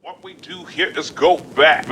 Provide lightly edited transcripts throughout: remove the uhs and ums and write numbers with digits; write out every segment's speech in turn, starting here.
What we do here is go back.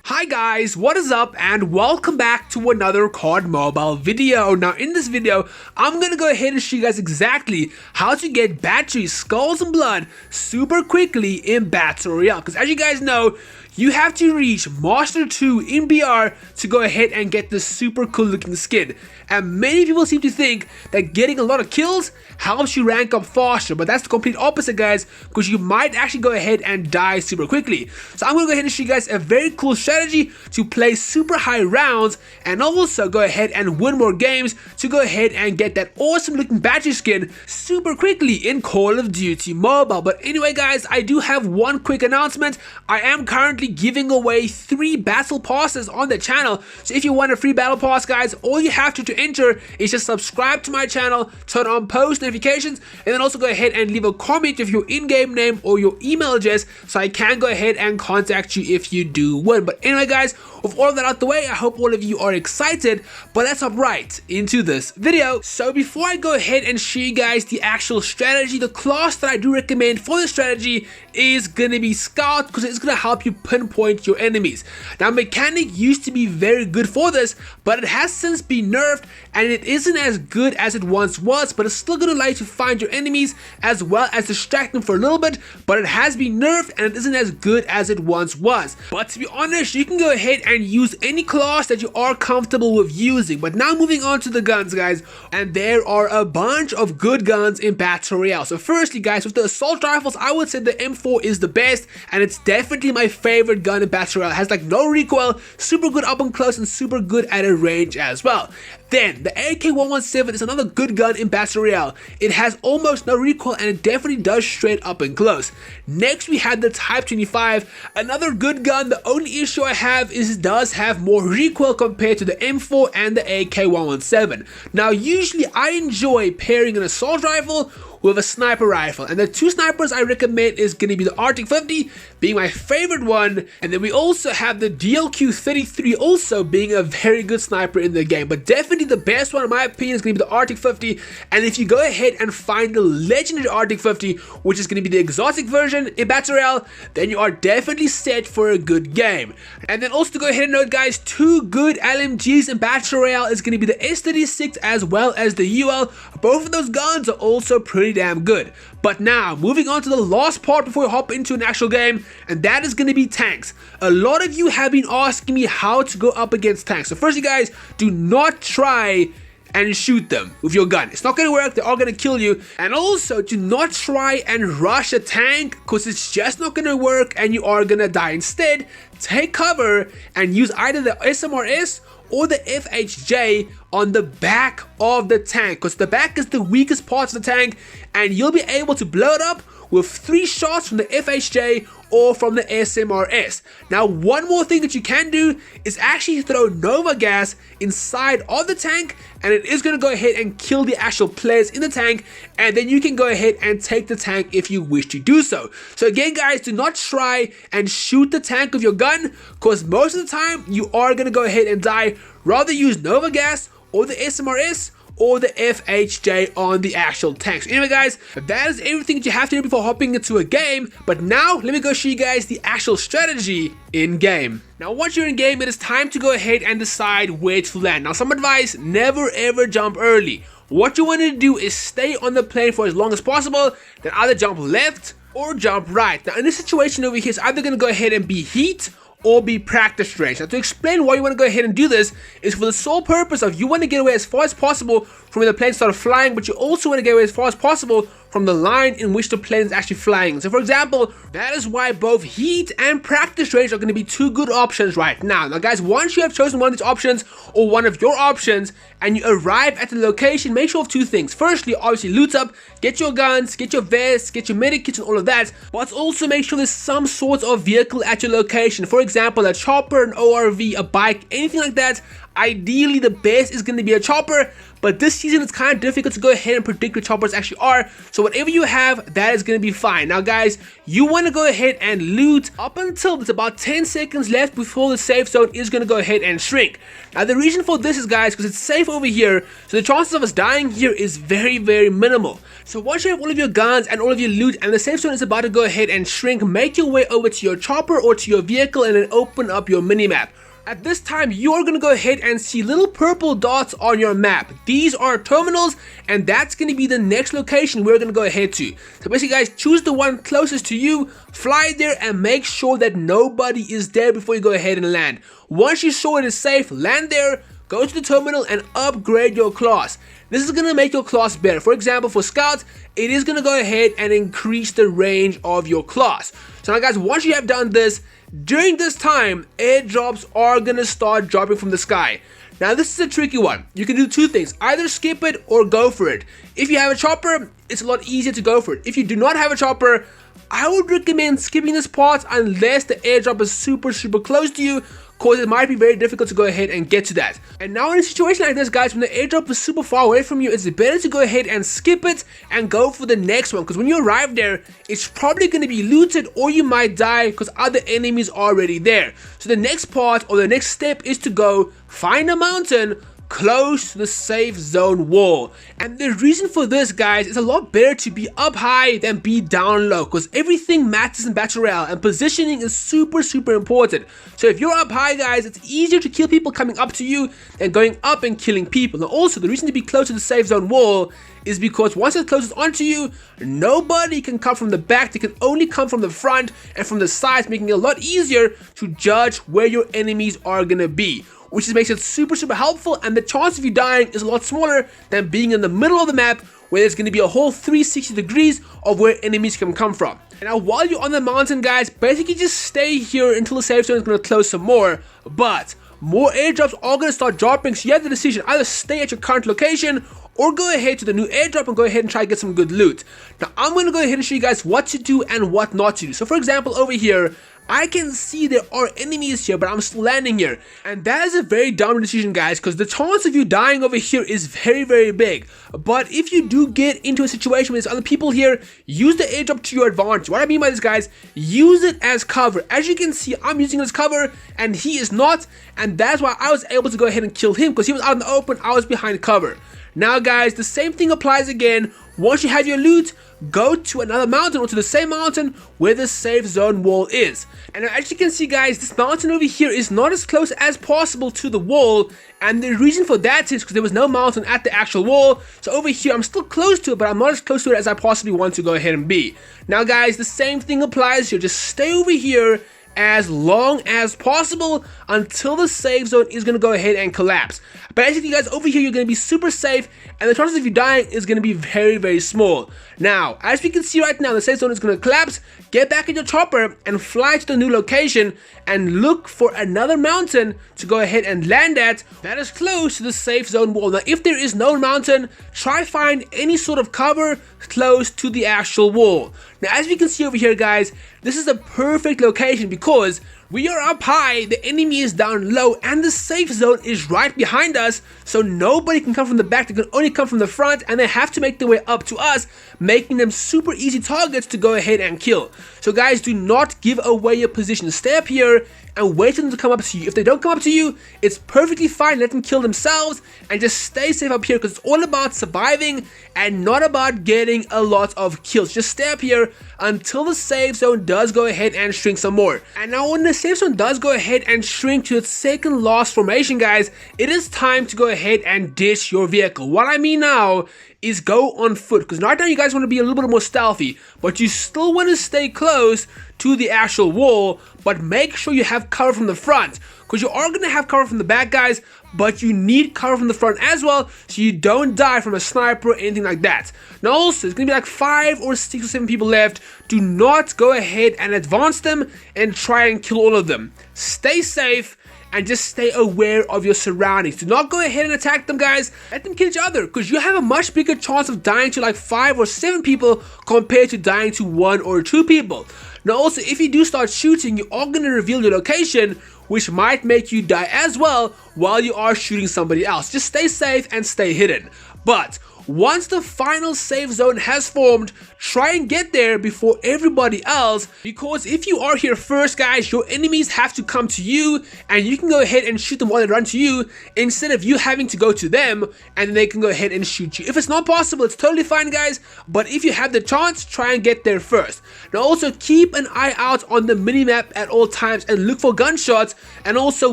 Hi guys, what is up and welcome back to another COD Mobile video. Now in this video, I'm gonna go ahead and show you guys exactly how to get batteries, skulls and blood super quickly in Battle Royale. Because as you guys know, you have to reach Master 2 in BR to go ahead and get this super cool looking skin. And many people seem to think that getting a lot of kills helps you rank up faster, but that's the complete opposite guys, because you might actually go ahead and die super quickly. So I'm going to go ahead and show you guys a very cool strategy to play super high rounds and also go ahead and win more games to go ahead and get that awesome looking battery skin super quickly in Call of Duty Mobile. But anyway guys, I do have one quick announcement. I am currently giving away 3 battle passes on the channel. So if you want a free battle pass guys, all you have to enter is just subscribe to my channel, turn on post notifications, and then also go ahead and leave a comment with your in-game name or your email address so I can go ahead and contact you if you do win. But anyway guys, with all of that out the way, I hope all of you are excited, but let's hop right into this video. So before I go ahead and show you guys the actual strategy, the class that I do recommend for the strategy is gonna be Scout, because it's gonna help you pinpoint your enemies. Now Mechanic used to be very good for this, but it has since been nerfed and it isn't as good as it once was, but it's still gonna allow you to find your enemies as well as distract them for a little bit, but it has been nerfed and it isn't as good as it once was. But to be honest, you can go ahead and use any class that you are comfortable with using. But now moving on to the guns guys, and there are a bunch of good guns in Battle Royale. So firstly guys, with the assault rifles, I would say the M4 is the best, and it's definitely my favorite gun in Battle Royale. It has like no recoil, super good up and close, and super good at a range as well. Then the AK-117 is another good gun in Battle Royale. It has almost no recoil and it definitely does straight up and close. Next we have the Type 25, another good gun. The only issue I have is it does have more recoil compared to the M4 and the AK-117. Now usually I enjoy pairing an assault rifle with a sniper rifle, and the 2 snipers I recommend is going to be the Arctic 50 being my favorite one, and then we also have the DLQ-33 also being a very good sniper in the game. But definitely the best one in my opinion is going to be the Arctic 50, and if you go ahead and find the legendary Arctic 50, which is going to be the exotic version in Battle Royale, then you are definitely set for a good game. And then also to go ahead and note guys, 2 good LMGs in Battle Royale is going to be the S36 as well as the UL. Both of those guns are also pretty damn good. But now moving on to the last part before we hop into an actual game, and that is going to be tanks. A lot of you have been asking me how to go up against tanks. So firstly guys, do not try and shoot them with your gun. It's not going to work. They are going to kill you. And also do not try and rush a tank, because it's just not going to work and you are going to die. Instead, take cover and use either the SMRS or the FHJ on the back of the tank, because the back is the weakest part of the tank, and you'll be able to blow it up with 3 shots from the FHJ or from the SMRS. Now one more thing that you can do is actually throw Nova gas inside of the tank, and it is going to go ahead and kill the actual players in the tank, and then you can go ahead and take the tank if you wish to do so. So again guys, do not try and shoot the tank with your gun, because most of the time you are going to go ahead and die. Rather use Nova gas or the SMRS or the FHJ on the actual tanks. Anyway guys, that is everything that you have to do before hopping into a game. But now let me go show you guys the actual strategy in game. Now once you're in game, it is time to go ahead and decide where to land. Now some advice: never ever jump early. What you want to do is stay on the plane for as long as possible, then either jump left or jump right. Now in this situation over here, it's either going to go ahead and be heat or be practice range. Now to explain why you want to go ahead and do this is for the sole purpose of you want to get away as far as possible from when the plane started flying, but you also want to get away as far as possible from the line in which the plane is actually flying. So for example, that is why both heat and practice range are going to be 2 good options right now. Now guys, once you have chosen one of these options or one of your options and you arrive at the location, make sure of 2 things. Firstly, obviously loot up, get your guns, get your vests, get your medikits and all of that, but also make sure there's some sort of vehicle at your location. For example, a chopper, an ORV, a bike, anything like that. Ideally, the best is going to be a chopper, but this season it's kind of difficult to go ahead and predict what choppers actually are. So whatever you have, that is going to be fine. Now guys, you want to go ahead and loot up until there's about 10 seconds left before the safe zone is going to go ahead and shrink. Now the reason for this is, guys, because it's safe over here, so the chances of us dying here is very, very minimal. So once you have all of your guns and all of your loot and the safe zone is about to go ahead and shrink, make your way over to your chopper or to your vehicle and then open up your minimap. At this time, you're going to go ahead and see little purple dots on your map. These are terminals, and that's going to be the next location we're going to go ahead to. So basically, guys, choose the one closest to you, fly there, and make sure that nobody is there before you go ahead and land. Once you're sure it is safe, land there, go to the terminal, and upgrade your class. This is going to make your class better. For example, for scouts, it is going to go ahead and increase the range of your class. So now, guys, once you have done this, during this time, airdrops are going to start dropping from the sky. Now this is a tricky one. You can do two things, either skip it or go for it. If you have a chopper, it's a lot easier to go for it. If you do not have a chopper, I would recommend skipping this part unless the airdrop is super close to you, because it might be very difficult to go ahead and get to that. And now in a situation like this, guys, when the airdrop is super far away from you, it's better to go ahead and skip it and go for the next one, because when you arrive there, it's probably going to be looted or you might die because other enemies are already there. So the next part or the next step is to go find a mountain close to the safe zone wall. And the reason for this, guys, is a lot better to be up high than be down low, because everything matters in battle royale and positioning is super important. So if you're up high, guys, it's easier to kill people coming up to you than going up and killing people. And also, the reason to be close to the safe zone wall is because once it closes onto you, nobody can come from the back. They can only come from the front and from the sides, making it a lot easier to judge where your enemies are gonna be, which makes it super helpful, and the chance of you dying is a lot smaller than being in the middle of the map where there's going to be a whole 360 degrees of where enemies can come from. And now while you're on the mountain, guys, basically just stay here until the safe zone is going to close some more, but more airdrops are going to start dropping, so you have the decision, either stay at your current location or go ahead to the new airdrop and go ahead and try to get some good loot. Now I'm going to go ahead and show you guys what to do and what not to do. So for example, over here, I can see there are enemies here, but I'm still landing here. And that is a very dumb decision, guys, because the chance of you dying over here is very big. But if you do get into a situation with other people here, use the airdrop to your advantage. What I mean by this, guys, use it as cover. As you can see, I'm using it as cover and he is not. And that's why I was able to go ahead and kill him, because he was out in the open, I was behind cover. Now guys, the same thing applies again. Once you have your loot, go to another mountain or to the same mountain where the safe zone wall is. And as you can see, guys, this mountain over here is not as close as possible to the wall, and the reason for that is because there was no mountain at the actual wall. So over here I'm still close to it, but I'm not as close to it as I possibly want to go ahead and be. Now guys, the same thing applies here. Just stay over here as long as possible until the safe zone is going to go ahead and collapse. Basically, guys, over here you're going to be super safe, and the chances of you dying is going to be very small. Now, as we can see right now, the safe zone is going to collapse. Get back in your chopper and fly to the new location and look for another mountain to go ahead and land at that is close to the safe zone wall. Now, if there is no mountain, try find any sort of cover close to the actual wall. Now, as we can see over here, guys, this is a perfect location because we are up high, the enemy is down low, and the safe zone is right behind us, so nobody can come from the back. They can only come from the front, and they have to make their way up to us, making them super easy targets to go ahead and kill. So guys, do not give away your position. Stay up here and wait for them to come up to you. If they don't come up to you, it's perfectly fine. Let them kill themselves and just stay safe up here, because it's all about surviving and not about getting a lot of kills. Just stay up here until the safe zone does go ahead and shrink some more. And now when the safe zone does go ahead and shrink to its second last formation, guys, it is time to go ahead and ditch your vehicle. What I mean now is go on foot, because right now you guys want to be a little bit more stealthy, but you still want to stay close to the actual wall, but make sure you have cover from the front, because you are going to have cover from the back, guys, but you need cover from the front as well, so you don't die from a sniper or anything like that. Now also, there's going to be like 5 or 6 or 7 people left. Do not go ahead and advance them and try and kill all of them. Stay safe and just stay aware of your surroundings. Do not go ahead and attack them, guys. Let them kill each other, because you have a much bigger chance of dying to like 5 or 7 people compared to dying to 1 or 2 people. Now also, if you do start shooting, you are going to reveal your location, which might make you die as well, while you are shooting somebody else. Just stay safe and stay hidden. But once the final safe zone has formed, try and get there before everybody else, because if you are here first, guys, your enemies have to come to you and you can go ahead and shoot them while they run to you instead of you having to go to them and they can go ahead and shoot you. If it's not possible, it's totally fine, guys, but if you have the chance, try and get there first. Now also keep an eye out on the minimap at all times and look for gunshots, and also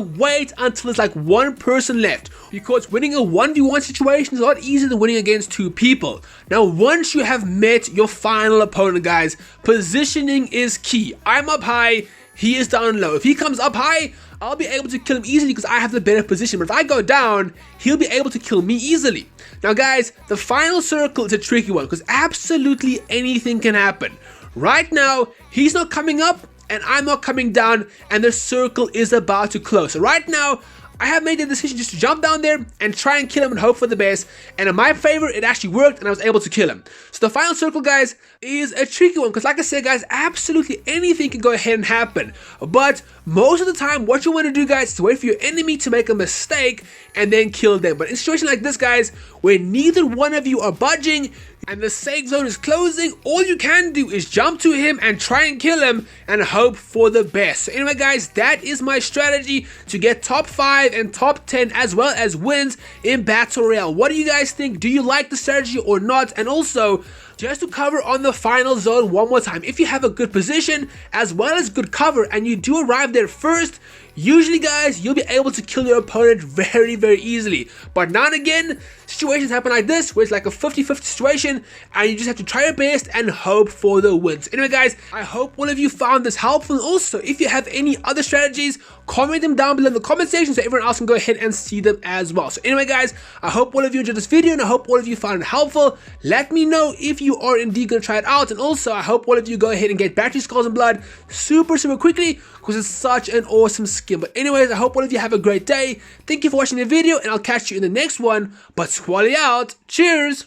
wait until there's like one person left, because winning a 1v1 situation is a lot easier than winning against two people. Now once you have met your final opponent, guys, positioning is key. I'm up high, he is down low. If he comes up high, I'll be able to kill him easily because I have the better position, but if I go down, he'll be able to kill me easily. Now guys, the final circle is a tricky one because absolutely anything can happen. Right now, he's not coming up and I'm not coming down, and the circle is about to close. So right now, I have made the decision just to jump down there and try and kill him and hope for the best, and in my favor it actually worked and I was able to kill him. So the final circle, guys, is a tricky one because like I said, guys, absolutely anything can go ahead and happen, but most of the time what you want to do, guys, is wait for your enemy to make a mistake and then kill them. But in a situation like this, guys, where neither one of you are budging and the safe zone is closing, all you can do is jump to him and try and kill him and hope for the best. So anyway, guys, that is my strategy to get top 5 and top 10 as well as wins in Battle Royale. What do you guys think? Do you like the strategy or not? And also, just to cover on the final zone one more time, if you have a good position as well as good cover and you do arrive there first, usually, guys, you'll be able to kill your opponent very, very easily. But now and again, situations happen like this, where it's like a 50-50 situation, and you just have to try your best and hope for the wins. Anyway, guys, I hope all of you found this helpful. And also, if you have any other strategies, comment them down below in the comment section so everyone else can go ahead and see them as well. So anyway, guys, I hope all of you enjoyed this video, and I hope all of you found it helpful. Let me know if you are indeed going to try it out. And also, I hope all of you go ahead and get battery, skulls, and blood super quickly, because it's such an awesome skin. But anyways, I hope all of you have a great day. Thank you for watching the video, and I'll catch you in the next one. But Squally out. Cheers!